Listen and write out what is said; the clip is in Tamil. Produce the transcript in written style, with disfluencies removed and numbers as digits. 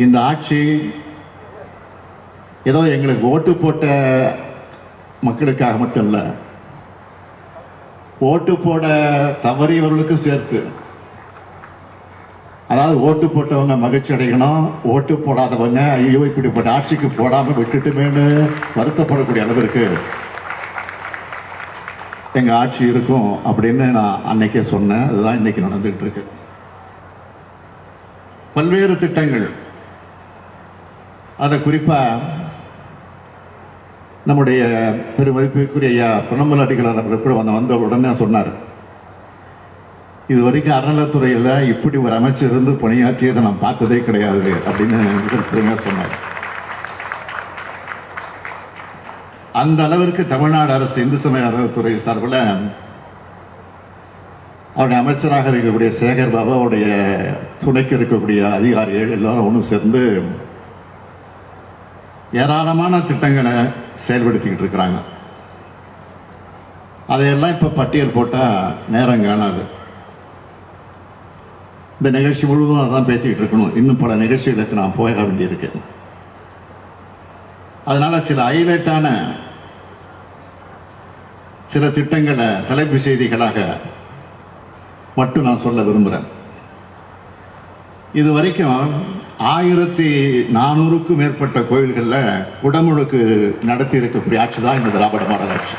இந்த ஆட்சி ஏதோ எங்களுக்கு ஓட்டு போட்ட மக்களுக்காக மட்டும் இல்லை, ஓட்டு போட தவறியவர்களுக்கும் சேர்த்து. அதாவது ஓட்டு போட்டவங்க மகிழ்ச்சி அடையணும், ஓட்டு போடாதவங்க ஐயோ இப்படிப்பட்ட ஆட்சிக்கு போடாம விட்டுட்டுமேனு வருத்தப்படக்கூடிய அளவிற்கு எங்க ஆட்சி இருக்கும் அப்படின்னு நான் அன்னைக்கே சொன்னேன். அதுதான் இன்னைக்கு நடந்துகிட்டு இருக்கு. பல்வேறு திட்டங்கள், அதை குறிப்பா நம்முடைய பெருமதிப்பிற்குரிய ஐயா பொன்னம்பல அடிகளார் அவர்கள் கூட வந்த உடனே சொன்னார், இது வரைக்கும் அறநிலைத்துறையில் இப்படி ஒரு அமைச்சர் இருந்து பணியாற்றியதை நான் பார்த்ததே கிடையாது அப்படின்னு பெருமையாக சொன்னார். அந்த அளவிற்கு தமிழ்நாடு அரசு இந்து சமய அறநிலைத்துறை சார்பில் அவருடைய அமைச்சராக இருக்கக்கூடிய சேகர் பாபு, அவருடைய துணைக்கு இருக்கக்கூடிய அதிகாரிகள் எல்லாரும் ஒன்று சேர்ந்து ஏராளமான திட்டங்களை செயல்படுத்திக்கிட்டு இருக்கிறாங்க. அதையெல்லாம் இப்போ பட்டியல் போட்டால் நேரம் காணாது. இந்த நிகழ்ச்சி முழுவதும் அதான் பேசிக்கிட்டு இருக்கணும். இன்னும் பல நிகழ்ச்சிகளுக்கு நான் போக வேண்டியிருக்கேன். அதனால சில ஹைலைட்டான சில திட்டங்களை தலைப்பு செய்திகளாக மட்டும் நான் சொல்ல விரும்புகிறேன். இது வரைக்கும் 1400க்கும் மேற்பட்ட கோயில்களில் குடமுழுக்கு நடத்தி இருக்கக்கூடிய ஆட்சி தான் இந்த திராவிட மாடல் ஆட்சி.